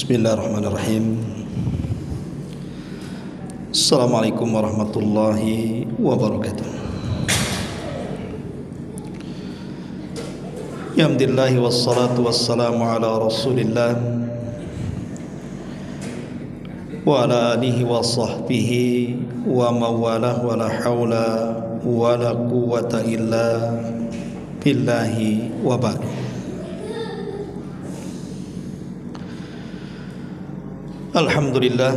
Bismillahirrahmanirrahim. Assalamualaikum warahmatullahi wabarakatuh. Alhamdulillahi wassalatu wassalamu ala rasulillah wa ala alihi wa sahbihi wa mawalah wa la hawla wa la quwwata illa billahi wa ba'du. Alhamdulillah,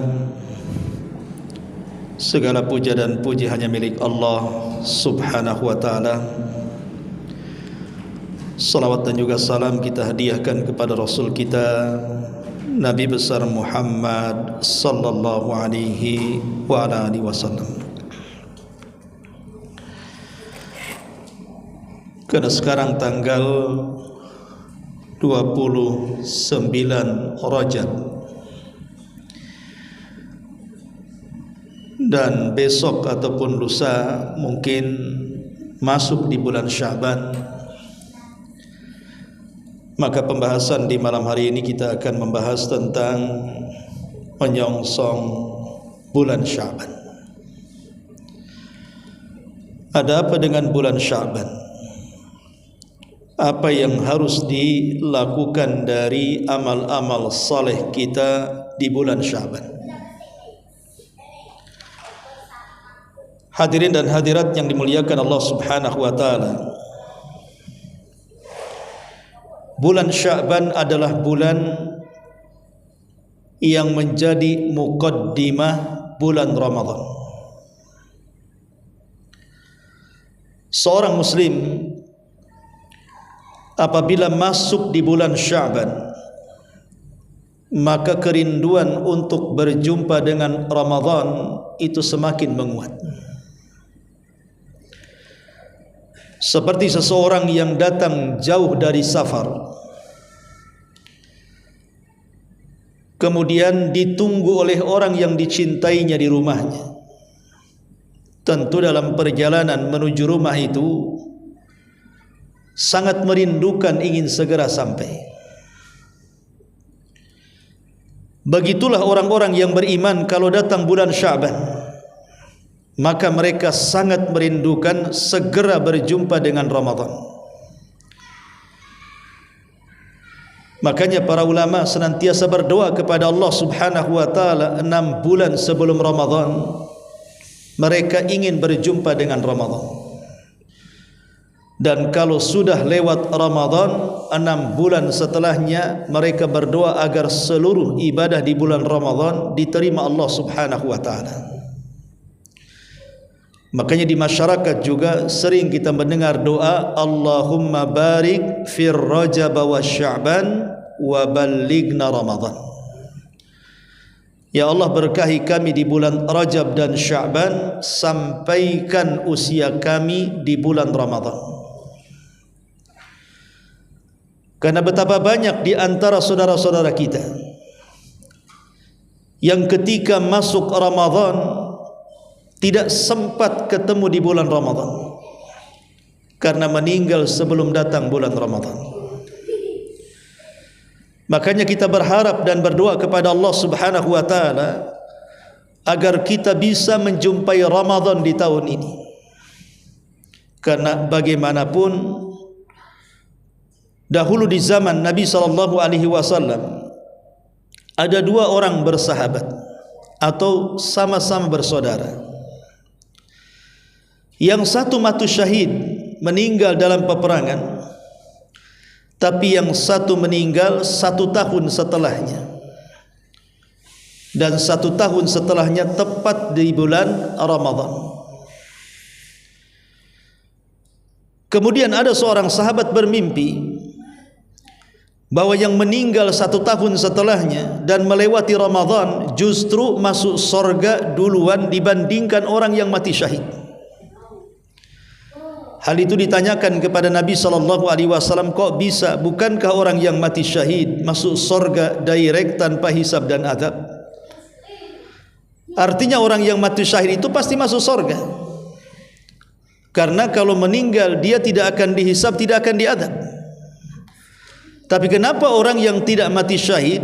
segala puja dan puji hanya milik Allah subhanahu wa ta'ala. Salawat dan juga salam kita hadiahkan kepada Rasul kita Nabi besar Muhammad sallallahu alaihi wa ala alihi wasallam. Karena sekarang tanggal 29 Rajab dan besok ataupun lusa mungkin masuk di bulan Sya'ban, maka pembahasan di malam hari ini kita akan membahas tentang menyongsong bulan Sya'ban. Ada apa dengan bulan Sya'ban? Apa yang harus dilakukan dari amal-amal saleh kita di bulan Sya'ban? Hadirin dan hadirat yang dimuliakan Allah subhanahu wa ta'ala, bulan Sya'ban adalah bulan yang menjadi muqaddimah bulan Ramadan. Seorang muslim apabila masuk di bulan Sya'ban, maka kerinduan untuk berjumpa dengan Ramadan itu semakin menguat. Seperti seseorang yang datang jauh dari safar, kemudian ditunggu oleh orang yang dicintainya di rumahnya. Tentu dalam perjalanan menuju rumah itu sangat merindukan, ingin segera sampai. Begitulah orang-orang yang beriman kalau datang bulan Sya'ban, maka mereka sangat merindukan segera berjumpa dengan Ramadan. Makanya para ulama senantiasa berdoa kepada Allah subhanahu wa ta'ala 6 bulan sebelum Ramadan mereka ingin berjumpa dengan Ramadan. Dan kalau sudah lewat Ramadan, 6 bulan setelahnya mereka berdoa agar seluruh ibadah di bulan Ramadan diterima Allah subhanahu wa ta'ala. Makanya di masyarakat juga sering kita mendengar doa Allahumma barik fir Rajab wa Sya'ban wa ballighna Ramadan. Ya Allah, berkahi kami di bulan Rajab dan Sya'ban, sampaikan usia kami di bulan Ramadan. Karena betapa banyak di antara saudara-saudara kita yang ketika masuk Ramadan tidak sempat ketemu di bulan Ramadan karena meninggal sebelum datang bulan Ramadan. Makanya kita berharap dan berdoa kepada Allah subhanahu wa ta'ala agar kita bisa menjumpai Ramadan di tahun ini. Karena bagaimanapun dahulu di zaman Nabi SAW ada 2 orang bersahabat atau sama-sama bersaudara. Yang satu mati syahid, meninggal dalam peperangan, tapi yang satu meninggal 1 tahun setelahnya, dan 1 tahun setelahnya tepat di bulan Ramadan. Kemudian ada seorang sahabat bermimpi bahwa yang meninggal 1 tahun setelahnya dan melewati Ramadan justru masuk surga duluan dibandingkan orang yang mati syahid. Hal itu ditanyakan kepada Nabi SAW, kok bisa? Bukankah orang yang mati syahid masuk surga direct tanpa hisab dan azab? Artinya orang yang mati syahid itu pasti masuk surga. Karena kalau meninggal dia tidak akan dihisab, tidak akan diadab. Tapi kenapa orang yang tidak mati syahid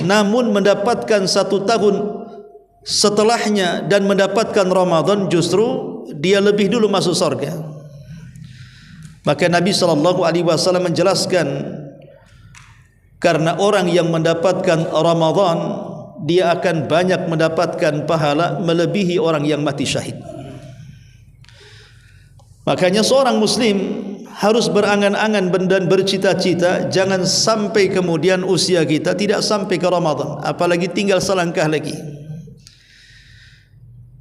namun mendapatkan 1 tahun setelahnya dan mendapatkan Ramadan, justru dia lebih dulu masuk surga. Maka Nabi SAW menjelaskan, karena orang yang mendapatkan Ramadan, dia akan banyak mendapatkan pahala melebihi orang yang mati syahid. Makanya seorang muslim harus berangan-angan dan bercita-cita jangan sampai kemudian usia kita tidak sampai ke Ramadan, apalagi tinggal selangkah lagi.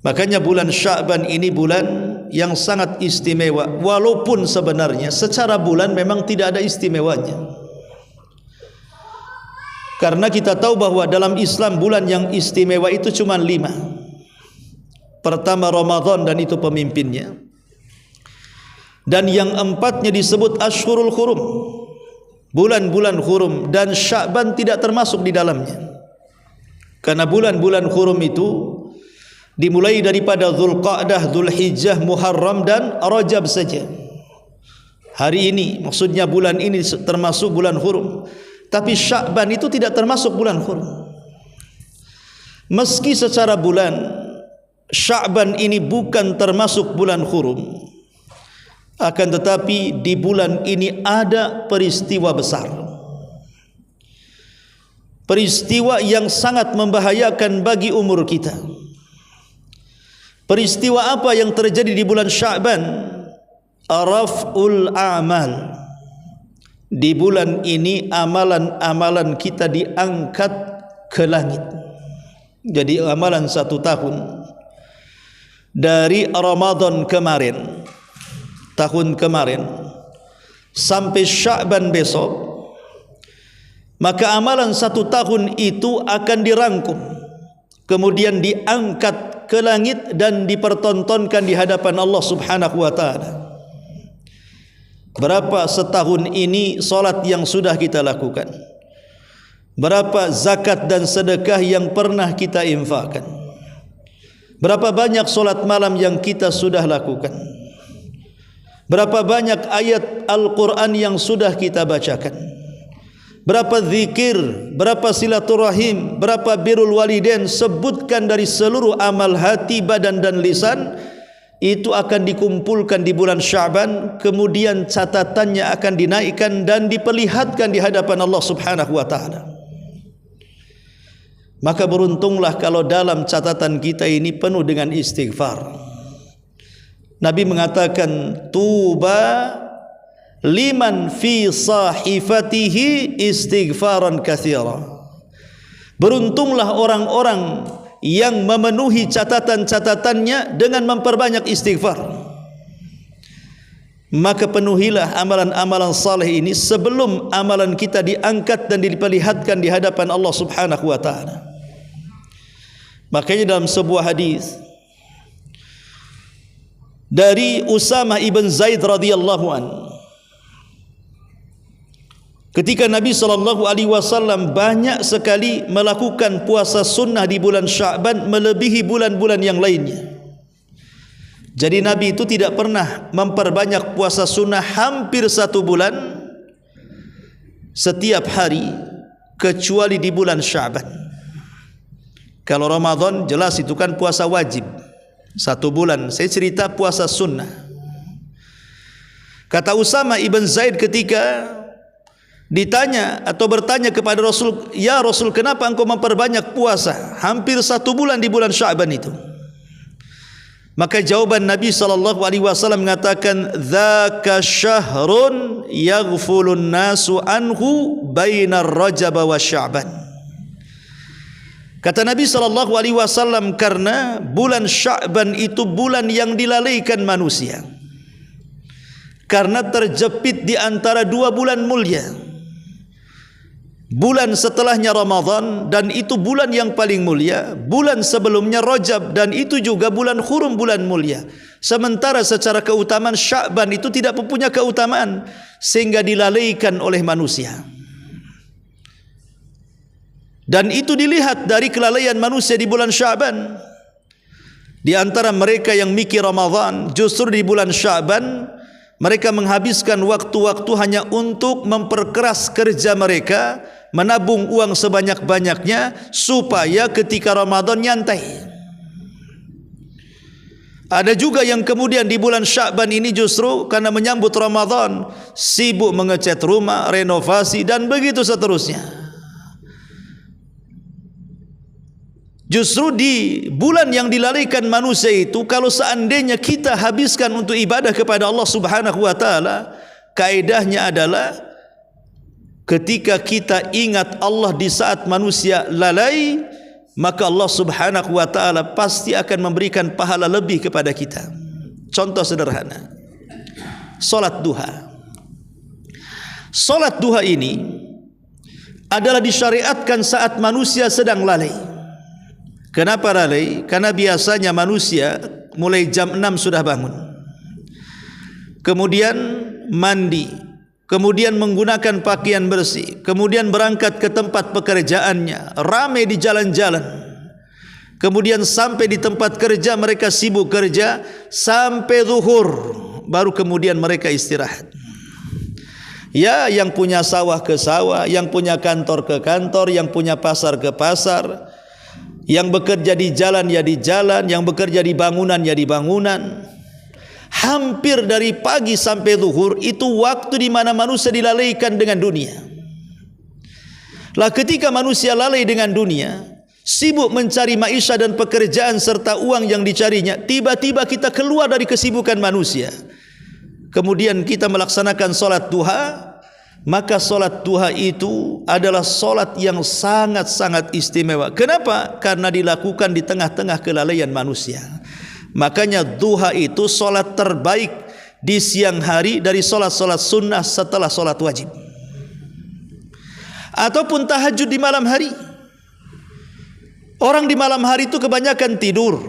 Makanya bulan Sya'ban ini bulan yang sangat istimewa, walaupun sebenarnya secara bulan memang tidak ada istimewanya. Karena kita tahu bahwa dalam Islam bulan yang istimewa itu cuma 5. Pertama Ramadan, dan itu pemimpinnya. Dan yang 4-nya disebut Ashhurul Hurum, bulan-bulan hurum, dan Sya'ban tidak termasuk di dalamnya. Karena bulan-bulan hurum itu dimulai daripada Dzulqa'dah, Dzulhijjah, Muharram dan Rajab saja. Hari ini, maksudnya bulan ini termasuk bulan hurum. Tapi Sya'ban itu tidak termasuk bulan hurum. Meski secara bulan Sya'ban ini bukan termasuk bulan hurum, akan tetapi di bulan ini ada peristiwa besar, peristiwa yang sangat membahayakan bagi umur kita. Peristiwa apa yang terjadi di bulan Sya'ban? Raf'ul a'mal. Di bulan ini amalan-amalan kita diangkat ke langit. Jadi amalan 1 tahun dari Ramadan kemarin, tahun kemarin, sampai Sya'ban besok, maka amalan 1 tahun itu akan dirangkum, kemudian diangkat ke langit dan dipertontonkan di hadapan Allah Subhanahu wa ta'ala. Berapa setahun ini solat yang sudah kita lakukan? Berapa zakat dan sedekah yang pernah kita infakkan? Berapa banyak solat malam yang kita sudah lakukan? Berapa banyak ayat Al-Quran yang sudah kita bacakan? Berapa zikir, berapa silaturahim, berapa birrul walidain? Sebutkan dari seluruh amal hati, badan dan lisan. Itu akan dikumpulkan di bulan Sya'ban, kemudian catatannya akan dinaikkan dan diperlihatkan di hadapan Allah Subhanahu wa ta'ala. Maka beruntunglah kalau dalam catatan kita ini penuh dengan istighfar. Nabi mengatakan, tuba liman fi sahifatihi istighfaran katsira. Beruntunglah orang-orang yang memenuhi catatan-catatannya dengan memperbanyak istighfar. Maka penuhilah amalan-amalan saleh ini sebelum amalan kita diangkat dan diperlihatkan di hadapan Allah Subhanahu wa ta'ala. Makanya dalam sebuah hadis dari Usamah ibn Zaid radhiyallahu anhu, ketika Nabi SAW banyak sekali melakukan puasa sunnah di bulan Sya'ban melebihi bulan-bulan yang lainnya. Jadi Nabi itu tidak pernah memperbanyak puasa sunnah hampir 1 bulan setiap hari, kecuali di bulan Sya'ban. Kalau Ramadan jelas itu kan puasa wajib 1 bulan. Saya cerita puasa sunnah. Kata Usamah ibn Zaid ketika ditanya atau bertanya kepada Rasul, ya Rasul, kenapa engkau memperbanyak puasa hampir 1 bulan di bulan Sya'ban itu? Maka jawaban Nabi SAW mengatakan, dzaka syahrun yaghfulun nasu anhu bainar Rajab wa Sya'ban. Kata Nabi SAW, karena bulan Sya'ban itu bulan yang dilalaikan manusia, karena terjepit di antara 2 bulan mulia. Bulan setelahnya Ramadan, dan itu bulan yang paling mulia. Bulan sebelumnya Rajab, dan itu juga bulan hurum, bulan mulia. Sementara secara keutamaan Sya'ban itu tidak mempunyai keutamaan, sehingga dilalaikan oleh manusia. Dan itu dilihat dari kelalaian manusia di bulan Sya'ban. Di antara mereka yang mikir Ramadan, justru di bulan Sya'ban mereka menghabiskan waktu-waktu hanya untuk memperkeras kerja mereka menabung uang sebanyak-banyaknya supaya ketika Ramadan nyantai. Ada juga yang kemudian di bulan Sya'ban ini justru karena menyambut Ramadan sibuk mengecat rumah, renovasi dan begitu seterusnya. Justru di bulan yang dilalaikan manusia itu, kalau seandainya kita habiskan untuk ibadah kepada Allah Subhanahu wa taala, kaedahnya adalah ketika kita ingat Allah di saat manusia lalai, maka Allah Subhanahu wa taala pasti akan memberikan pahala lebih kepada kita. Contoh sederhana, salat duha. Salat duha ini adalah disyariatkan saat manusia sedang lalai. Kenapa lalai? Karena biasanya manusia mulai jam 6 sudah bangun, kemudian mandi, kemudian menggunakan pakaian bersih, kemudian berangkat ke tempat pekerjaannya, ramai di jalan-jalan, kemudian sampai di tempat kerja mereka sibuk kerja sampai zuhur, baru kemudian mereka istirahat. Ya, yang punya sawah ke sawah, yang punya kantor ke kantor, yang punya pasar ke pasar, yang bekerja di jalan ya di jalan, yang bekerja di bangunan ya di bangunan. Hampir dari pagi sampai zuhur itu waktu di mana manusia dilalaikan dengan dunia. Lah ketika manusia lalai dengan dunia, sibuk mencari maisha dan pekerjaan serta uang yang dicarinya, tiba-tiba kita keluar dari kesibukan manusia, kemudian kita melaksanakan salat duha. Maka solat duha itu adalah solat yang sangat-sangat istimewa. Kenapa? Karena dilakukan di tengah-tengah kelalaian manusia. Makanya duha itu solat terbaik di siang hari dari solat-solat sunnah setelah solat wajib. Ataupun tahajud di malam hari. Orang di malam hari itu kebanyakan tidur.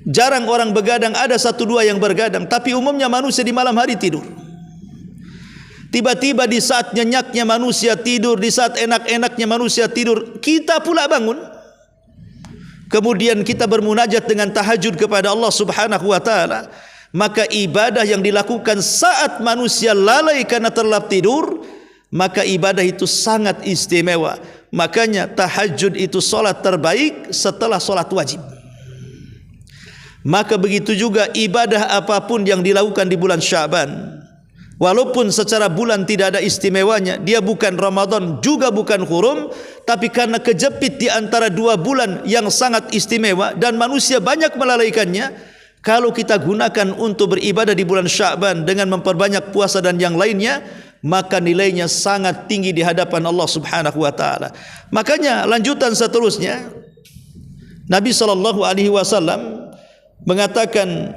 Jarang orang begadang, ada satu dua yang bergadang. Tapi umumnya manusia di malam hari tidur. Tiba-tiba di saat nyenyaknya manusia tidur, di saat enak-enaknya manusia tidur, kita pula bangun. Kemudian kita bermunajat dengan tahajud kepada Allah Subhanahu wa taala. Maka ibadah yang dilakukan saat manusia lalai karena terlelap tidur, maka ibadah itu sangat istimewa. Makanya tahajud itu solat terbaik setelah solat wajib. Maka begitu juga ibadah apapun yang dilakukan di bulan Sya'ban, walaupun secara bulan tidak ada istimewanya, dia bukan Ramadan juga bukan Hurum, tapi karena kejepit di antara dua bulan yang sangat istimewa dan manusia banyak melalaikannya, kalau kita gunakan untuk beribadah di bulan Sya'ban dengan memperbanyak puasa dan yang lainnya, maka nilainya sangat tinggi di hadapan Allah Subhanahu wa taala. Makanya lanjutan seterusnya, Nabi SAW mengatakan,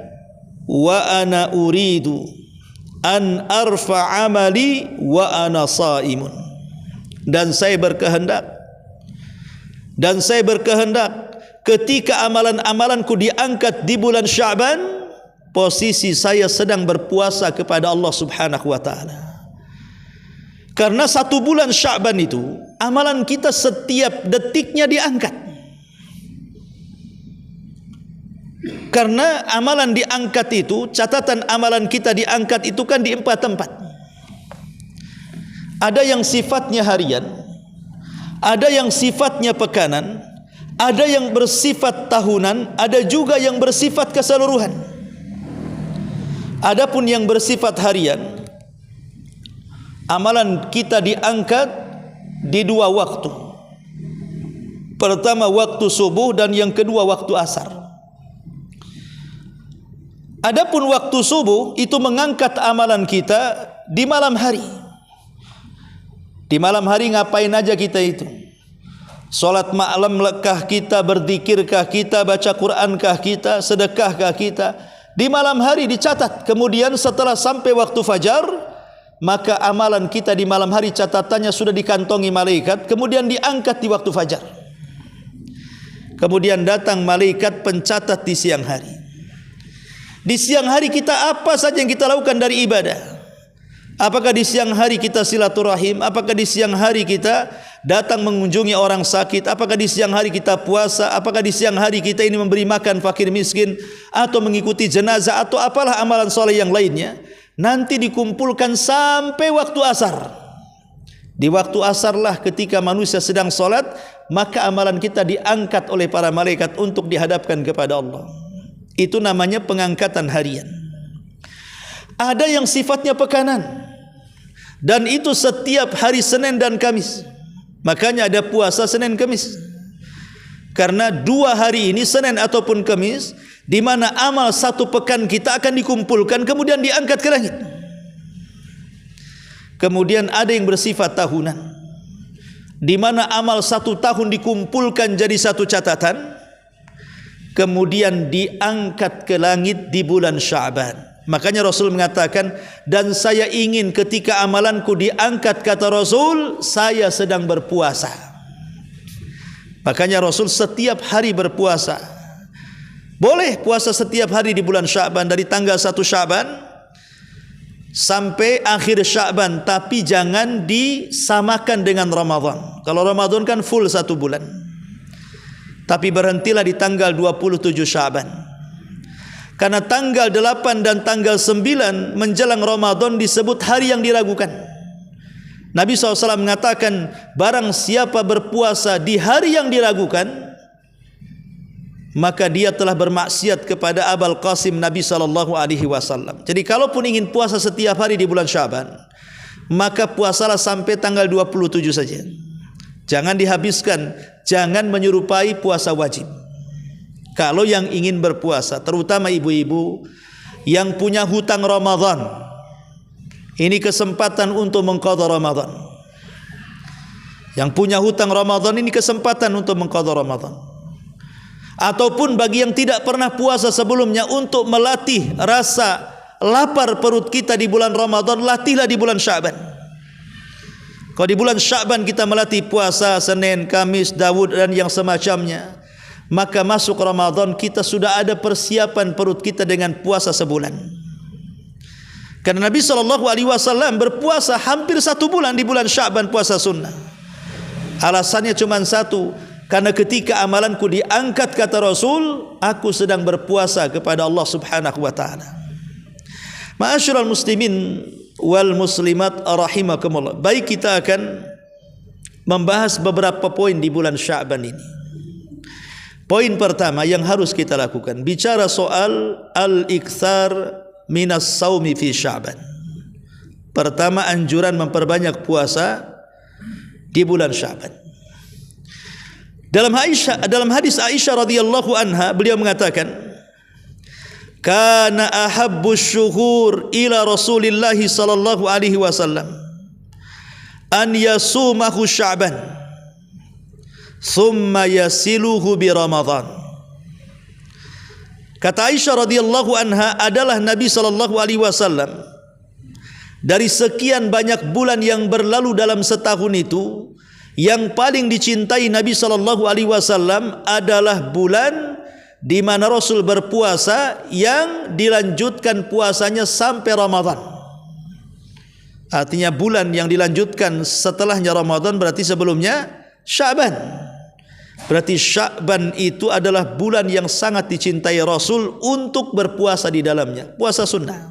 wa ana uridu an arfa amali wa ana saimun. Dan saya berkehendak ketika amalan-amalanku diangkat di bulan Sya'ban, posisi saya sedang berpuasa kepada Allah Subhanahu wa taala. Karena satu bulan Sya'ban itu amalan kita setiap detiknya diangkat. Karena amalan diangkat itu, catatan amalan kita diangkat itu kan di 4 tempat. Ada yang sifatnya harian, ada yang sifatnya pekanan, ada yang bersifat tahunan, ada juga yang bersifat keseluruhan. Adapun yang bersifat harian, amalan kita diangkat di 2 waktu. Pertama waktu subuh dan yang kedua waktu asar. Adapun waktu subuh itu mengangkat amalan kita di malam hari. Di malam hari ngapain aja kita itu? Salat malam lekah kita, berzikirkah kita, baca Qurankah kita, sedekahkah kita? Di malam hari dicatat. Kemudian setelah sampai waktu fajar, maka amalan kita di malam hari catatannya sudah dikantongi malaikat, kemudian diangkat di waktu fajar. Kemudian datang malaikat pencatat di siang hari. Di siang hari kita apa saja yang kita lakukan dari ibadah? Apakah di siang hari kita silaturahim? Apakah di siang hari kita datang mengunjungi orang sakit? Apakah di siang hari kita puasa? Apakah di siang hari kita ini memberi makan fakir miskin? Atau mengikuti jenazah? Atau apalah amalan soleh yang lainnya? Nanti dikumpulkan sampai waktu asar. Di waktu asarlah ketika manusia sedang solat, maka amalan kita diangkat oleh para malaikat untuk dihadapkan kepada Allah. Itu namanya pengangkatan harian. Ada yang sifatnya pekanan, dan itu setiap hari Senin dan Kamis. Makanya ada puasa Senin Kamis. Karena 2 hari ini, Senin ataupun Kamis, di mana amal 1 pekan kita akan dikumpulkan kemudian diangkat ke langit. Kemudian ada yang bersifat tahunan, di mana amal 1 tahun dikumpulkan jadi 1 catatan, kemudian diangkat ke langit di bulan Sya'ban. Makanya Rasul mengatakan, dan saya ingin ketika amalanku diangkat, kata Rasul, saya sedang berpuasa. Makanya Rasul setiap hari berpuasa. Boleh puasa setiap hari di bulan Sya'ban, dari tanggal 1 Sya'ban sampai akhir Sya'ban, tapi jangan disamakan dengan Ramadan. Kalau Ramadan kan full 1 bulan, tapi berhentilah di tanggal 27 Sya'ban. Karena tanggal 8 dan tanggal 9 menjelang Ramadan disebut hari yang diragukan. Nabi SAW mengatakan, barang siapa berpuasa di hari yang diragukan, maka dia telah bermaksiat kepada Abul Qasim Nabi SAW. Jadi kalaupun ingin puasa setiap hari di bulan Sya'ban, maka puasalah sampai tanggal 27 saja. Jangan dihabiskan, jangan menyerupai puasa wajib. Kalau yang ingin berpuasa, terutama ibu-ibu yang punya hutang Ramadan, ini kesempatan untuk mengqadha Ramadan. Yang punya hutang Ramadan ini kesempatan untuk mengqadha Ramadan. Ataupun bagi yang tidak pernah puasa sebelumnya, untuk melatih rasa lapar perut kita di bulan Ramadan, latihlah di bulan Sya'ban. Kalau di bulan Sya'ban kita melatih puasa Senin, Kamis, Daud dan yang semacamnya, maka masuk Ramadan kita sudah ada persiapan perut kita dengan puasa sebulan. Karena Nabi SAW berpuasa hampir 1 bulan di bulan Sya'ban, puasa sunnah. Alasannya cuma 1, karena ketika amalanku diangkat, kata Rasul, aku sedang berpuasa kepada Allah Subhanahu wa taala. Ma'asyiral muslimin wal muslimat rahimakumullah. Baik, kita akan membahas beberapa poin di bulan Sya'ban ini. Poin pertama yang harus kita lakukan, bicara soal al-iktsar minas saumi fi Sya'ban. Pertama, anjuran memperbanyak puasa di bulan Sya'ban. Dalam hadis Aisyah radhiyallahu anha, beliau mengatakan, kana ahabbus syuhur ila Rasulillah sallallahu alaihi wasallam an yasumahu Sya'ban thumma yasiluhu bi Ramadan. Kata Aisyah radhiyallahu anha, adalah Nabi sallallahu alaihi wasallam dari sekian banyak bulan yang berlalu dalam setahun itu, yang paling dicintai Nabi sallallahu alaihi wasallam adalah bulan di mana Rasul berpuasa yang dilanjutkan puasanya sampai Ramadan. Artinya bulan yang dilanjutkan setelahnya Ramadan berarti sebelumnya Sya'ban. Berarti Sya'ban itu adalah bulan yang sangat dicintai Rasul untuk berpuasa di dalamnya, puasa sunnah.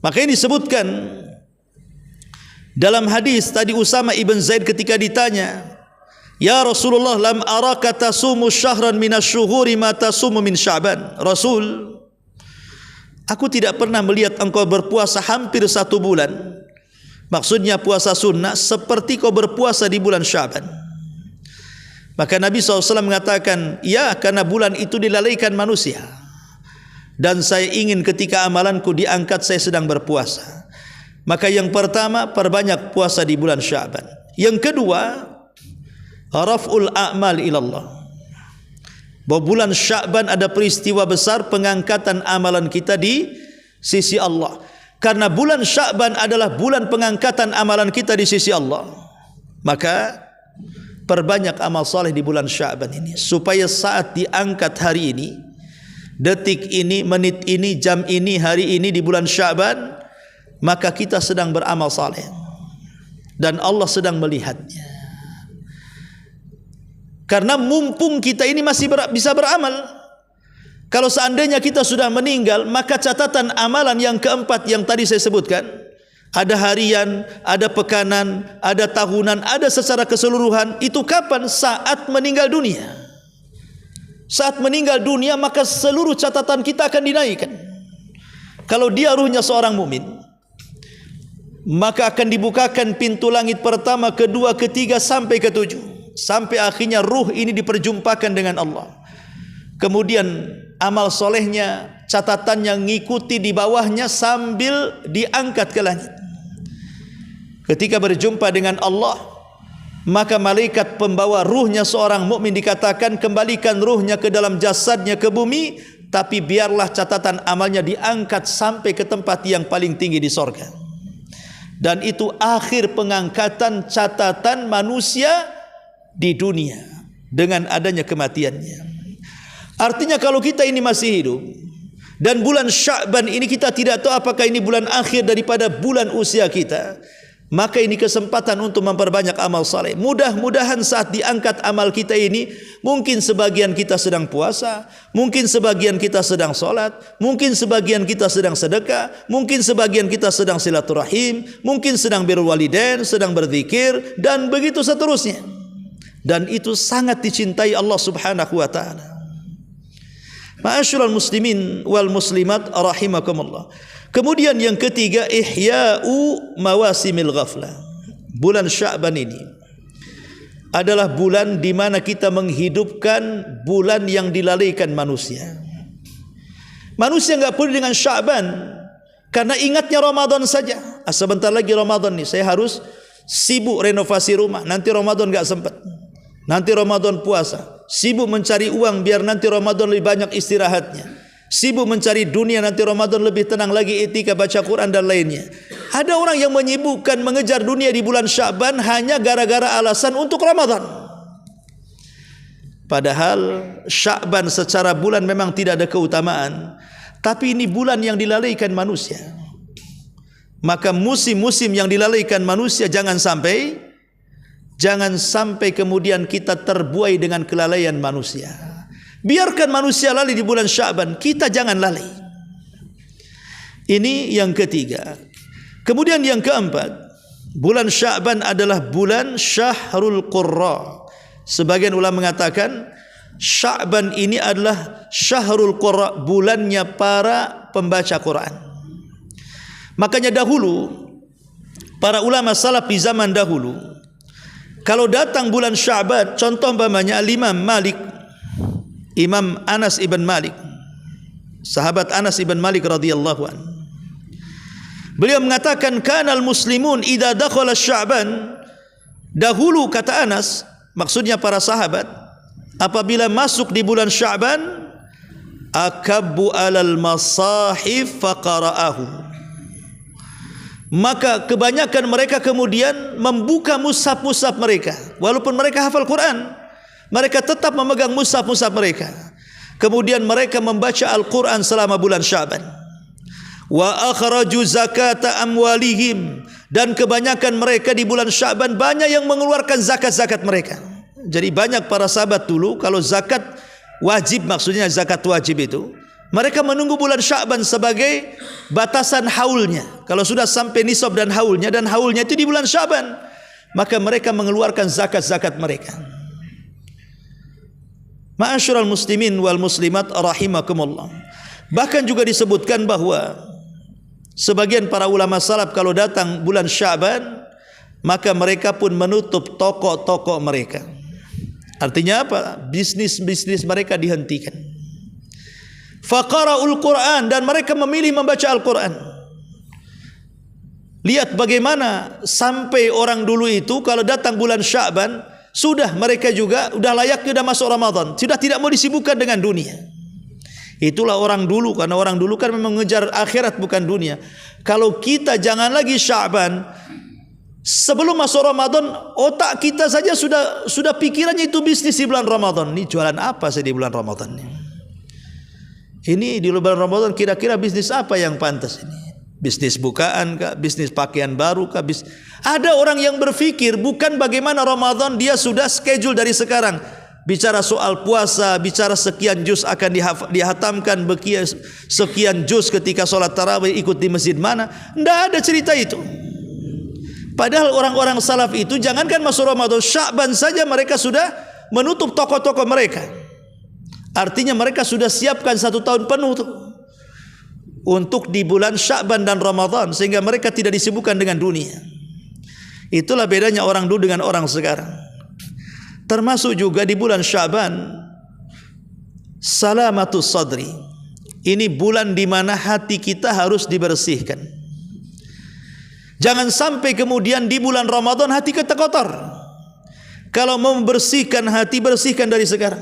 Makanya disebutkan dalam hadis tadi, Usama ibn Zaid ketika ditanya, ya Rasulullah, lam araka tasumu syahran minasyuhuri ma tasumu min Sya'ban. Rasul, aku tidak pernah melihat engkau berpuasa hampir 1 bulan, maksudnya puasa sunnah, seperti kau berpuasa di bulan Sya'ban. Maka Nabi SAW mengatakan, ya, karena bulan itu dilalaikan manusia, dan saya ingin ketika amalanku diangkat saya sedang berpuasa. Maka yang pertama, perbanyak puasa di bulan Sya'ban. Yang kedua, raf'ul a'mal ilallah. Bahwa bulan Sya'ban ada peristiwa besar pengangkatan amalan kita di sisi Allah. Karena bulan Sya'ban adalah bulan pengangkatan amalan kita di sisi Allah, maka perbanyak amal saleh di bulan Sya'ban ini, supaya saat diangkat hari ini, detik ini, menit ini, jam ini, hari ini di bulan Sya'ban, maka kita sedang beramal saleh dan Allah sedang melihatnya. Karena mumpung kita ini masih bisa beramal. Kalau seandainya kita sudah meninggal, maka catatan amalan yang keempat yang tadi saya sebutkan, Ada harian, ada pekanan, ada tahunan, ada secara keseluruhan. Itu kapan? Saat meninggal dunia. Saat meninggal dunia maka seluruh catatan kita akan dinaikkan. Kalau dia ruhnya seorang mukmin, maka akan dibukakan pintu langit pertama, kedua, ketiga sampai ketujuh, sampai akhirnya ruh ini diperjumpakan dengan Allah. Kemudian amal solehnya, catatannya ngikuti di bawahnya sambil diangkat ke langit. Ketika berjumpa dengan Allah, maka malaikat pembawa ruhnya seorang mukmin dikatakan, kembalikan ruhnya ke dalam jasadnya ke bumi, tapi biarlah catatan amalnya diangkat sampai ke tempat yang paling tinggi di sorga. Dan itu akhir pengangkatan catatan manusia di dunia dengan adanya kematiannya. Artinya kalau kita ini masih hidup dan bulan Sya'ban ini kita tidak tahu apakah ini bulan akhir daripada bulan usia kita, maka ini kesempatan untuk memperbanyak amal saleh. Mudah-mudahan saat diangkat amal kita ini, mungkin sebagian kita sedang puasa, mungkin sebagian kita sedang solat, mungkin sebagian kita sedang sedekah, mungkin sebagian kita sedang silaturahim, mungkin sedang birrul walidain, sedang berzikir, dan begitu seterusnya. Dan itu sangat dicintai Allah Subhanahu wa ta'ala. Ma'asyiral muslimin wal muslimat rahimakumullah. Kemudian yang ketiga, ihya'u mawasimil ghaflah. Bulan Sya'ban ini adalah bulan di mana kita menghidupkan bulan yang dilalaikan manusia. Manusia enggak peduli dengan Sya'ban karena ingatnya Ramadan saja. Sebentar lagi Ramadan nih, saya harus sibuk renovasi rumah, nanti Ramadan enggak sempat. Nanti Ramadan puasa, sibuk mencari uang biar nanti Ramadan lebih banyak istirahatnya. Sibuk mencari dunia, nanti Ramadan lebih tenang lagi, etika, baca Quran dan lainnya. Ada orang yang menyibukkan mengejar dunia di bulan Sya'ban hanya gara-gara alasan untuk Ramadan. Padahal Sya'ban secara bulan memang tidak ada keutamaan, tapi ini bulan yang dilalaikan manusia. Maka musim-musim yang dilalaikan manusia jangan sampai kemudian kita terbuai dengan kelalaian manusia. Biarkan manusia lalai di bulan Sya'ban, kita jangan lalai. Ini yang ketiga. Kemudian yang keempat, bulan Sya'ban adalah bulan Syahrul Qurra. Sebagian ulama mengatakan Sya'ban ini adalah Syahrul Qurra, bulannya para pembaca Quran. Makanya dahulu para ulama salaf di zaman dahulu, kalau datang bulan Sya'ban, contoh umpamanya Imam Anas ibn Malik, sahabat Anas ibn Malik radhiyallahu anhu, beliau mengatakan kanal muslimun idza dakhala Sya'ban. Dahulu kata Anas, maksudnya para sahabat, apabila masuk di bulan Sya'ban, akabbu alal masahif faqara'ahu, maka kebanyakan mereka kemudian membuka mushaf-mushaf mereka. Walaupun mereka hafal Quran, mereka tetap memegang mushaf-mushaf mereka. Kemudian mereka membaca Al-Quran selama bulan Sya'ban. Wa akhraju zakata amwalihim, dan kebanyakan mereka di bulan Sya'ban banyak yang mengeluarkan zakat-zakat mereka. Jadi banyak para sahabat dulu kalau zakat wajib, maksudnya zakat wajib itu, mereka menunggu bulan Sya'ban sebagai batasan haulnya. Kalau sudah sampai nisab dan haulnya itu di bulan Sya'ban, maka mereka mengeluarkan zakat-zakat mereka. Ma'asyiral muslimin wal muslimat rahimakumullah. Bahkan juga disebutkan bahwa sebagian para ulama salaf kalau datang bulan Sya'ban, maka mereka pun menutup toko-toko mereka. Artinya apa? Bisnis-bisnis mereka dihentikan. Faqara'ul Quran, dan mereka memilih membaca Al-Quran. Lihat bagaimana sampai orang dulu itu kalau datang bulan Sya'ban, sudah mereka juga sudah layaknya sudah masuk Ramadan, sudah tidak mau disibukkan dengan dunia. Itulah orang dulu, karena orang dulu kan memang mengejar akhirat bukan dunia. Kalau kita jangan lagi Sya'ban, sebelum masuk Ramadan otak kita saja sudah pikirannya itu bisnis di bulan Ramadan. Ini jualan apa sih di bulan Ramadan ini? Ini di bulan Ramadan kira-kira bisnis apa yang pantas ini? Bisnis bukaan kah? Bisnis pakaian baru kah? Ada orang yang berfikir bukan bagaimana Ramadan, dia sudah schedule dari sekarang. Bicara soal puasa, bicara sekian juz akan dihatamkan, sekian juz ketika sholat tarawih ikut di masjid mana. Tidak ada cerita itu. Padahal orang-orang salaf itu jangankan masuk Ramadan, Sya'ban saja mereka sudah menutup toko-toko mereka. Artinya mereka sudah siapkan 1 tahun penuh tuh untuk di bulan Sya'ban dan Ramadan, sehingga mereka tidak disibukkan dengan dunia. Itulah bedanya orang dulu dengan orang sekarang. Termasuk juga di bulan Sya'ban, salamatus sadri. Ini bulan di mana hati kita harus dibersihkan. Jangan sampai kemudian di bulan Ramadan hati kita kotor. Kalau mau membersihkan hati, bersihkan dari sekarang.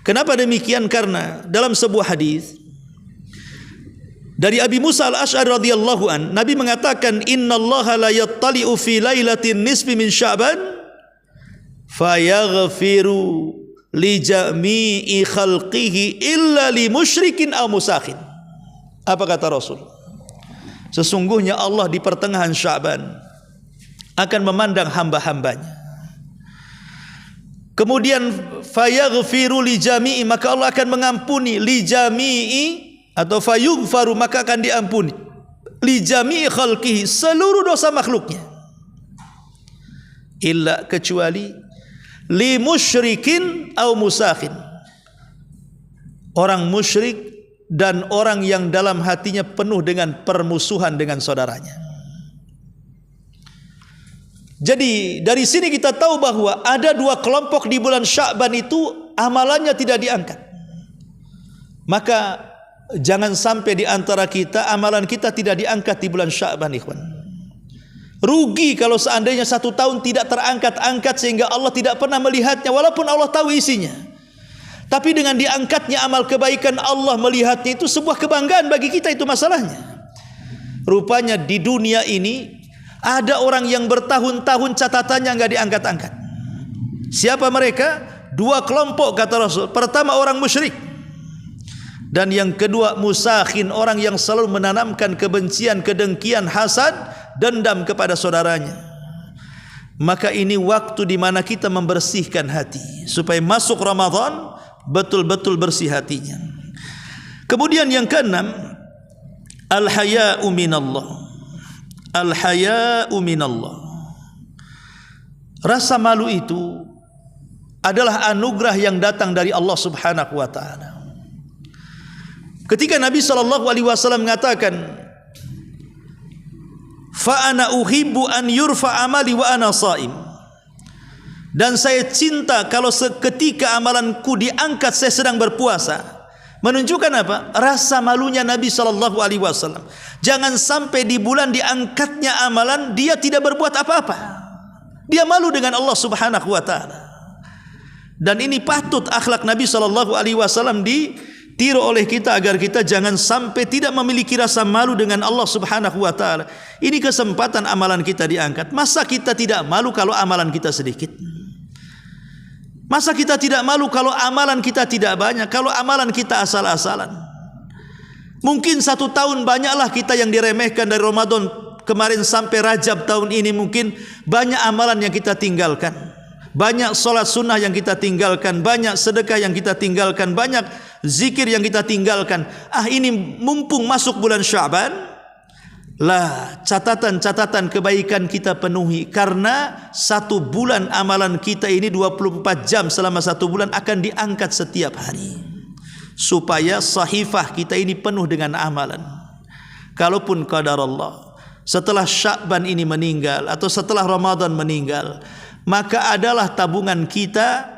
Kenapa demikian? Karena dalam sebuah hadis dari Abi Musa al-Asy'ari radhiyallahu an, Nabi mengatakan, innallaha la yattali'u fi lailatin nisfi min Sya'ban fayaghfiru li jami'i khalqihi illa li musyrikin aw musakhin. Apa kata Rasul? Sesungguhnya Allah di pertengahan Sya'ban akan memandang hamba-hambanya. Kemudian fayaghfiru li jami'i, maka Allah akan mengampuni, li jami'i atau fayughfaru, maka akan diampuni, li jami'i khalqihi, seluruh dosa makhluknya, illa, kecuali li musyrikin aw musakhin, orang musyrik dan orang yang dalam hatinya penuh dengan permusuhan dengan saudaranya. Jadi dari sini kita tahu bahwa ada 2 kelompok di bulan Sya'ban itu amalannya tidak diangkat. Maka jangan sampai di antara kita amalan kita tidak diangkat di bulan Sya'ban, ikhwan. Rugi kalau seandainya 1 tahun tidak terangkat-angkat sehingga Allah tidak pernah melihatnya, walaupun Allah tahu isinya. Tapi dengan diangkatnya amal kebaikan, Allah melihatnya, itu sebuah kebanggaan bagi kita. Itu masalahnya. Rupanya di dunia ini ada orang yang bertahun-tahun catatannya nggak diangkat-angkat. Siapa mereka? 2 kelompok kata Rasul. Pertama orang musyrik, dan yang kedua musakhin, orang yang selalu menanamkan kebencian, kedengkian, hasad, dendam kepada saudaranya. Maka ini waktu di mana kita membersihkan hati supaya masuk Ramadan betul-betul bersih hatinya. Kemudian yang keenam, al-haya'u minallah. Al-haya'u minallah. Rasa malu itu adalah anugerah yang datang dari Allah Subhanahu wa taala. Ketika Nabi SAW mengatakan, fa ana uhibbu an yurfa amali wa ana shaim, dan saya cinta kalau seketika amalanku diangkat saya sedang berpuasa. Menunjukkan apa? Rasa malunya Nabi SAW. Jangan sampai di bulan diangkatnya amalan dia tidak berbuat apa-apa. Dia malu dengan Allah Subhanahu wa taala. Dan ini patut akhlak Nabi SAW ditiru oleh kita, agar kita jangan sampai tidak memiliki rasa malu dengan Allah Subhanahu wa taala. Ini kesempatan amalan kita diangkat. Masa kita tidak malu kalau amalan kita sedikit? Masa kita tidak malu kalau amalan kita tidak banyak, kalau amalan kita asal-asalan? Mungkin 1 tahun banyaklah kita yang diremehkan dari Ramadan kemarin sampai Rajab tahun ini. Mungkin banyak amalan yang kita tinggalkan, banyak sholat sunnah yang kita tinggalkan, banyak sedekah yang kita tinggalkan, banyak zikir yang kita tinggalkan. Ini mumpung masuk bulan Sya'ban, lah catatan-catatan kebaikan kita penuhi. Karena 1 bulan amalan kita ini 24 jam selama 1 bulan akan diangkat setiap hari, supaya sahifah kita ini penuh dengan amalan. Kalaupun qadar Allah setelah Sya'ban ini meninggal atau setelah Ramadan meninggal, maka adalah tabungan kita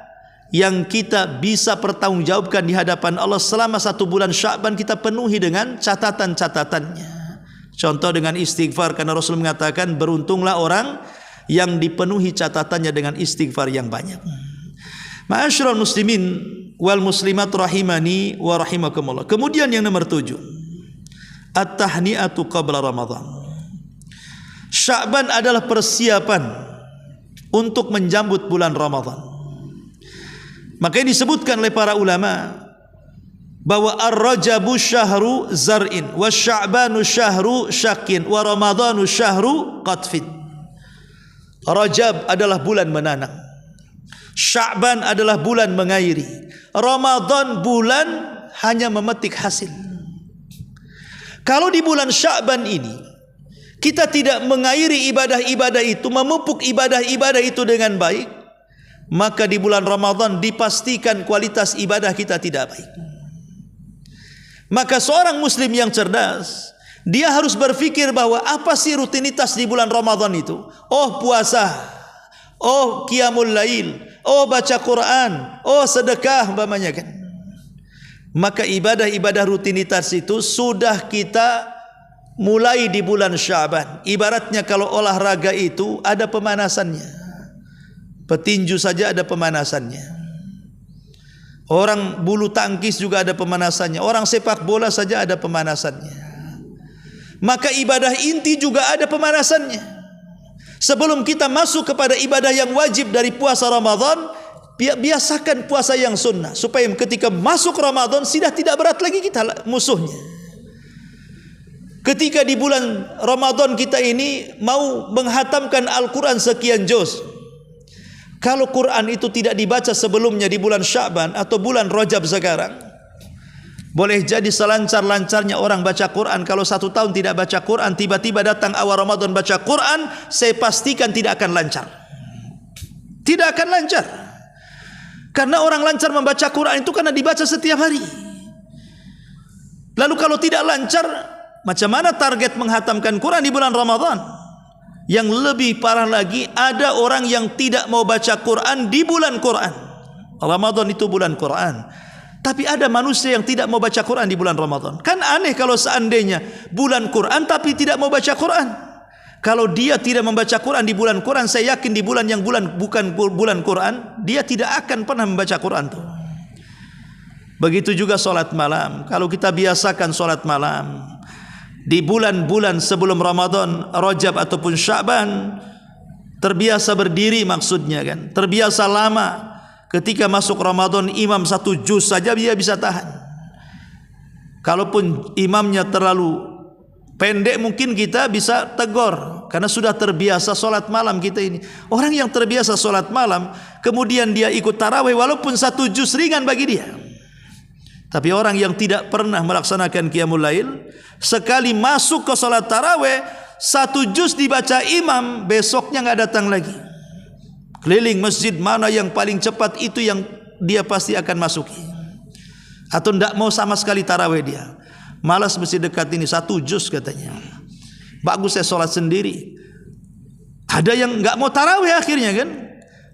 yang kita bisa pertanggungjawabkan di hadapan Allah. Selama 1 bulan Sya'ban kita penuhi dengan catatan-catatannya. Contoh dengan istighfar, karena Rasul mengatakan beruntunglah orang yang dipenuhi catatannya dengan istighfar yang banyak. Ma'asyiral muslimin wal muslimat rahimani wa rahimakumullah. Kemudian yang nomor 7, at-tahni'atu qabla Ramadan. Sya'ban adalah persiapan untuk menjambut bulan Ramadan. Makanya disebutkan oleh para ulama bahwa ar-Rajabu syahru zar'in, wa Sya'banu syahru syakin, wa Ramadhanu syahru qatfin. Rajab adalah bulan menanam, Sya'ban adalah bulan mengairi, Ramadan bulan hanya memetik hasil. Kalau di bulan Sya'ban ini kita tidak mengairi ibadah-ibadah itu, memupuk ibadah-ibadah itu dengan baik, maka di bulan Ramadan dipastikan kualitas ibadah kita tidak baik. Maka seorang muslim yang cerdas, dia harus berfikir bahwa apa sih rutinitas di bulan Ramadan itu? Oh puasa, oh qiyamul lail, oh baca Quran, oh sedekah umpamanya kan. Maka ibadah-ibadah rutinitas itu sudah kita mulai di bulan Sya'ban. Ibaratnya kalau olahraga itu ada pemanasannya. Petinju saja ada pemanasannya. Orang bulu tangkis juga ada pemanasannya. Orang sepak bola saja ada pemanasannya. Maka ibadah inti juga ada pemanasannya. Sebelum kita masuk kepada ibadah yang wajib dari puasa Ramadan, biasakan puasa yang sunnah, supaya ketika masuk Ramadan sudah tidak berat lagi kita musuhnya. Ketika di bulan Ramadan kita ini mau menghatamkan Al-Quran sekian juz, kalau Quran itu tidak dibaca sebelumnya di bulan Sya'ban atau bulan Rajab sekarang, boleh jadi selancar-lancarnya orang baca Quran, kalau 1 tahun tidak baca Quran, tiba-tiba datang awal Ramadan baca Quran, saya pastikan tidak akan lancar. Tidak akan lancar. Karena orang lancar membaca Quran itu karena dibaca setiap hari. Lalu kalau tidak lancar, macam mana target menghatamkan Quran di bulan Ramadan? Yang lebih parah lagi, ada orang yang tidak mau baca Quran di bulan Quran. Ramadan itu bulan Quran, tapi ada manusia yang tidak mau baca Quran di bulan Ramadan. Kan aneh kalau seandainya bulan Quran tapi tidak mau baca Quran. Kalau dia tidak membaca Quran di bulan Quran, saya yakin di bulan yang bukan bulan Quran, dia tidak akan pernah membaca Quran tuh. Begitu juga solat malam. Kalau kita biasakan solat malam di bulan-bulan sebelum Ramadan, Rajab ataupun Sya'ban, terbiasa berdiri maksudnya kan, terbiasa lama. Ketika masuk Ramadan, imam 1 juz saja dia bisa tahan. Kalaupun imamnya terlalu pendek, mungkin kita bisa tegur, karena sudah terbiasa solat malam kita ini. Orang yang terbiasa solat malam, kemudian dia ikut tarawih, walaupun 1 juz ringan bagi dia. Tapi orang yang tidak pernah melaksanakan qiyamul lail, sekali masuk ke salat tarawih, 1 juz dibaca imam, besoknya enggak datang lagi. Keliling masjid mana yang paling cepat itu yang dia pasti akan masuki. Atau tidak mau sama sekali tarawih dia. Malas masjid dekat ini 1 juz katanya. Bagus saya salat sendiri. Ada yang enggak mau tarawih akhirnya kan.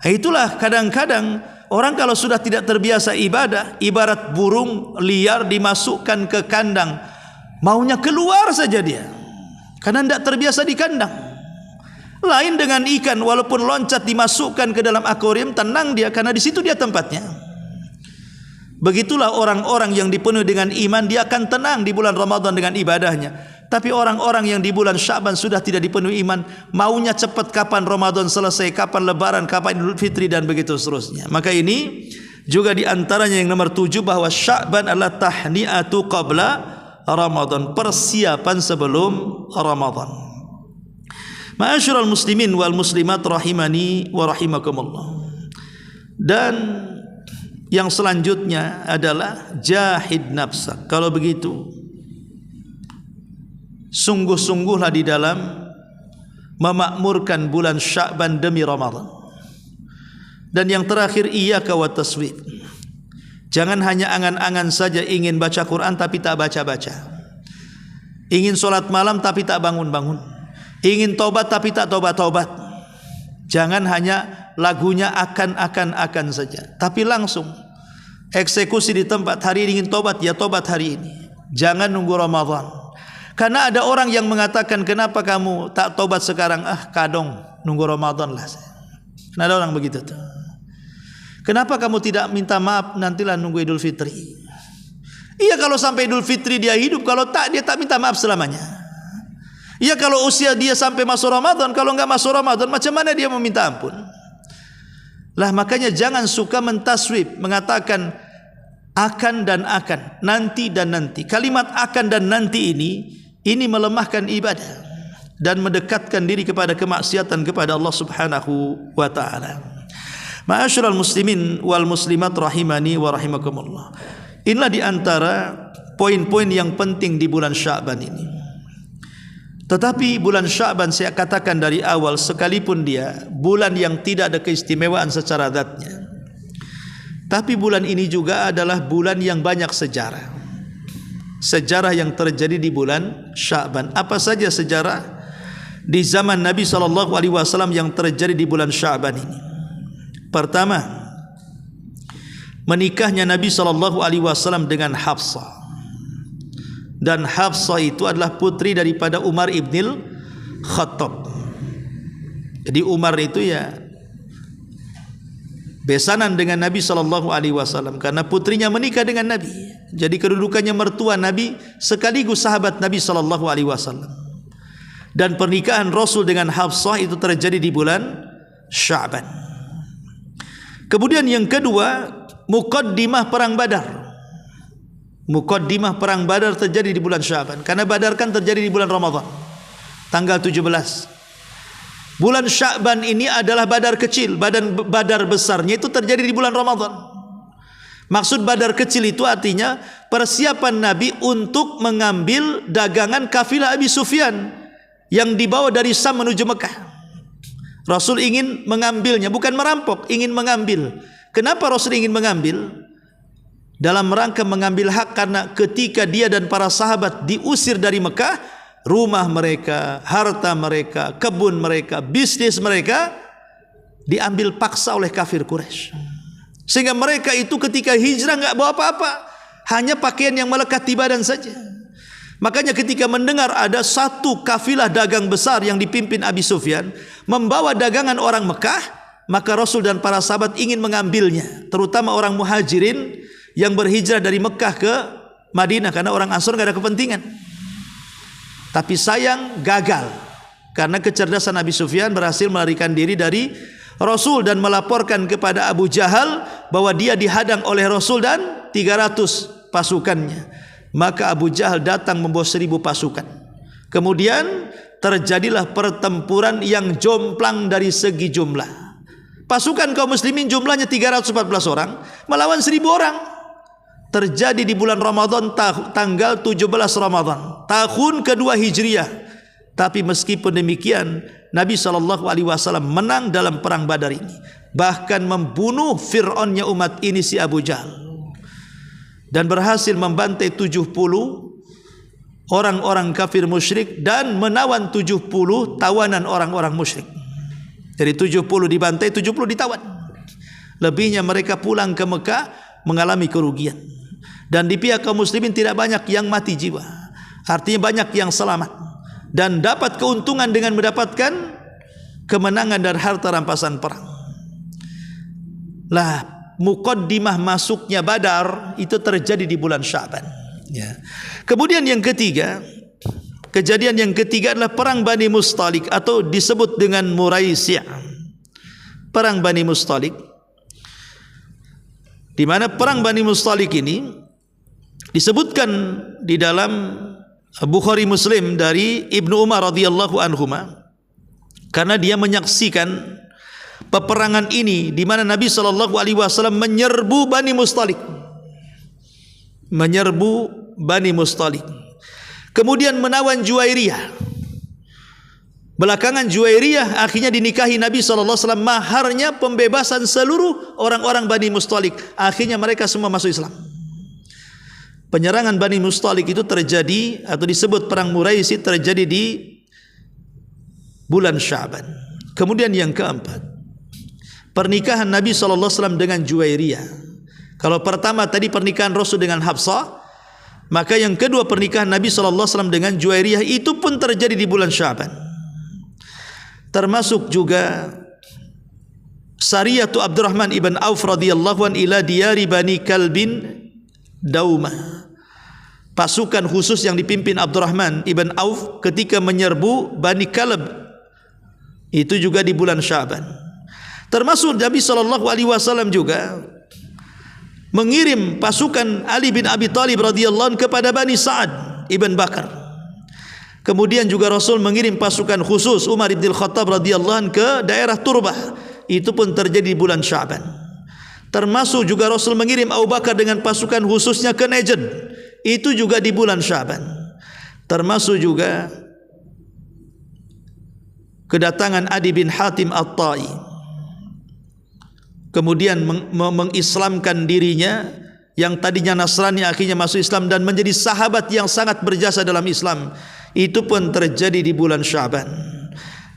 Itulah kadang-kadang orang kalau sudah tidak terbiasa ibadah, ibarat burung liar dimasukkan ke kandang, maunya keluar saja dia, karena tidak terbiasa di kandang. Lain dengan ikan, walaupun loncat dimasukkan ke dalam akuarium, tenang dia, karena di situ dia tempatnya. Begitulah orang-orang yang dipenuhi dengan iman, dia akan tenang di bulan Ramadan dengan ibadahnya. Tapi orang-orang yang di bulan Sya'ban sudah tidak dipenuhi iman, maunya cepat kapan Ramadan selesai, kapan Lebaran, kapan Idul Fitri dan begitu seterusnya. Maka ini juga di antaranya yang nomor 7, bahwa Sya'ban adalah tahni'atu qabla Ramadan, persiapan sebelum Ramadan. Ma'asyiral muslimin wal muslimat rahimani wa rahimakumullah. Dan yang selanjutnya adalah jahid nafsak. Kalau begitu, sungguh-sungguhlah di dalam memakmurkan bulan Sya'ban demi Ramadan. Dan yang terakhir, iyyaka wa taswif. Jangan hanya angan-angan saja ingin baca Quran tapi tak baca-baca. Ingin solat malam tapi tak bangun-bangun. Ingin tobat tapi tak tobat-tobat. Jangan hanya lagunya akan saja, tapi langsung eksekusi di tempat. Hari ini ingin tobat, ya tobat hari ini. Jangan nunggu Ramadan. Karena ada orang yang mengatakan, kenapa kamu tak tobat sekarang? Kadong, nunggu Ramadan lah. Nah, ada orang begitu tuh. Kenapa kamu tidak minta maaf, nantilah nunggu Idul Fitri? Iya, kalau sampai Idul Fitri dia hidup, kalau tak dia tak minta maaf selamanya. Iya, kalau usia dia sampai masuk Ramadan, kalau enggak masuk Ramadan, macam mana dia meminta ampun? Lah, makanya jangan suka mentaswib, mengatakan akan dan akan, nanti dan nanti. Kalimat akan dan nanti ini melemahkan ibadah dan mendekatkan diri kepada kemaksiatan kepada Allah Subhanahu wa taala. Ma'asyiral muslimin wal muslimat rahimani wa rahimakumullah. Inilah di antara poin-poin yang penting di bulan Sya'ban ini. Tetapi bulan Sya'ban saya katakan dari awal, sekalipun dia bulan yang tidak ada keistimewaan secara zatnya, tapi bulan ini juga adalah bulan yang banyak sejarah. Sejarah yang terjadi di bulan Sya'ban. Apa saja sejarah di zaman Nabi SAW yang terjadi di bulan Sya'ban ini? Pertama, menikahnya Nabi SAW dengan Hafsah. Dan Hafsah itu adalah putri daripada Umar ibn Khattab. Jadi Umar itu ya besanan dengan Nabi SAW karena putrinya menikah dengan Nabi. Jadi kedudukannya mertua Nabi sekaligus sahabat Nabi SAW. Dan pernikahan Rasul dengan Hafsah itu terjadi di bulan Sya'ban. Kemudian yang kedua, muqaddimah perang Badar. Muqaddimah perang Badar terjadi di bulan Sya'ban, karena Badar kan terjadi di bulan Ramadan tanggal 17. Bulan Sya'ban ini adalah Badar kecil. Badar besarnya itu terjadi di bulan Ramadan. Maksud Badar kecil itu artinya persiapan Nabi untuk mengambil dagangan kafilah Abi Sufyan yang dibawa dari Sam menuju Mekah. Rasul ingin mengambilnya, bukan merampok, ingin mengambil. Kenapa Rasul ingin mengambil? Dalam rangka mengambil hak, karena ketika dia dan para sahabat diusir dari Mekah, rumah mereka, harta mereka, kebun mereka, bisnis mereka diambil paksa oleh kafir Quraisy. Sehingga mereka itu ketika hijrah enggak bawa apa-apa, hanya pakaian yang melekat di badan saja. Makanya ketika mendengar ada satu kafilah dagang besar yang dipimpin Abi Sufyan membawa dagangan orang Mekah, maka Rasul dan para sahabat ingin mengambilnya, terutama orang Muhajirin yang berhijrah dari Mekah ke Madinah, karena orang Ansor enggak ada kepentingan. Tapi sayang gagal, karena kecerdasan Abi Sufyan berhasil melarikan diri dari Rasul dan melaporkan kepada Abu Jahal bahwa dia dihadang oleh Rasul dan 300 pasukannya. Maka Abu Jahal datang membawa 1000 pasukan. Kemudian terjadilah pertempuran yang jomplang dari segi jumlah. Pasukan kaum muslimin jumlahnya 314 orang melawan 1000 orang. Terjadi di bulan Ramadan, tanggal 17 Ramadan, tahun kedua Hijriah. Tapi meskipun demikian, Nabi SAW menang dalam perang Badar ini, bahkan membunuh Fir'aunnya umat ini, si Abu Jahal, dan berhasil membantai 70 orang-orang kafir musyrik dan menawan 70 tawanan orang-orang musyrik. Jadi 70 dibantai, 70 ditawan. Lebihnya mereka pulang ke Mekah mengalami kerugian. Dan di pihak kaum muslimin tidak banyak yang mati jiwa, artinya banyak yang selamat dan dapat keuntungan dengan mendapatkan kemenangan dan harta rampasan perang. Lah, muqaddimah masuknya Badar itu terjadi di bulan Sya'ban, ya. Kemudian yang ketiga, kejadian yang ketiga adalah perang Bani Mustalik atau disebut dengan Muraisi'. Perang Bani Mustalik, di mana perang Bani Mustalik ini disebutkan di dalam Bukhari Muslim dari Ibnu Umar radhiyallahu anhuma, karena dia menyaksikan peperangan ini di mana Nabi SAW menyerbu Bani Mustalik, kemudian menawan Juwairiyah. Belakangan Juwairiyah akhirnya dinikahi Nabi SAW, maharnya pembebasan seluruh orang-orang Bani Mustalik. Akhirnya mereka semua masuk Islam. Penyerangan Bani Mustalik itu terjadi atau disebut perang Muraisi terjadi di bulan Sya'ban. Kemudian yang keempat, pernikahan Nabi SAW dengan Juwairiyah. Kalau pertama tadi pernikahan Rasul dengan Hafsah, maka yang kedua pernikahan Nabi SAW dengan Juwairiyah itu pun terjadi di bulan Sya'ban. Termasuk juga Sariyatu Abdurrahman ibn Auf radhiyallahu an ila diyari Bani Kalbin Daumah. Pasukan khusus yang dipimpin Abdurrahman ibn Auf ketika menyerbu Bani Kalb itu juga di bulan Sya'ban. Termasuk Nabi SAW juga mengirim pasukan Ali bin Abi Thalib radhiyallahu anhu kepada Bani Sa'ad ibn Bakar. Kemudian juga Rasul mengirim pasukan khusus Umar ibn Khattab radhiyallahu anhu ke daerah Turbah. Itu pun terjadi di bulan Sya'ban. Termasuk juga Rasul mengirim Abu Bakar dengan pasukan khususnya ke Najd. Itu juga di bulan Sya'ban. Termasuk juga kedatangan Adi bin Hatim At-Tai, kemudian mengislamkan dirinya, yang tadinya Nasrani akhirnya masuk Islam dan menjadi sahabat yang sangat berjasa dalam Islam. Itu pun terjadi di bulan Sya'ban.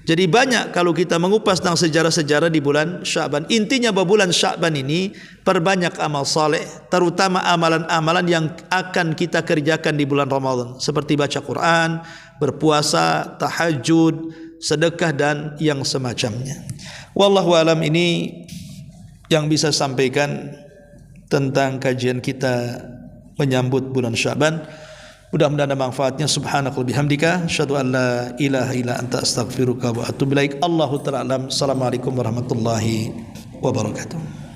Jadi banyak kalau kita mengupas tentang sejarah-sejarah di bulan Sya'ban. Intinya bahwa bulan Sya'ban ini perbanyak amal saleh, terutama amalan-amalan yang akan kita kerjakan di bulan Ramadan, seperti baca Quran, berpuasa, tahajud, sedekah dan yang semacamnya. Wallahu alam, ini yang bisa sampaikan tentang kajian kita menyambut bulan Sya'ban. Mudah-mudahan ada manfaatnya. Subhanakallahumma bihamdika asyhadu an la ilaha illa anta astaghfiruka wa atubu ilaik. Allahu ta'ala alam. Assalamualaikum warahmatullahi wabarakatuh.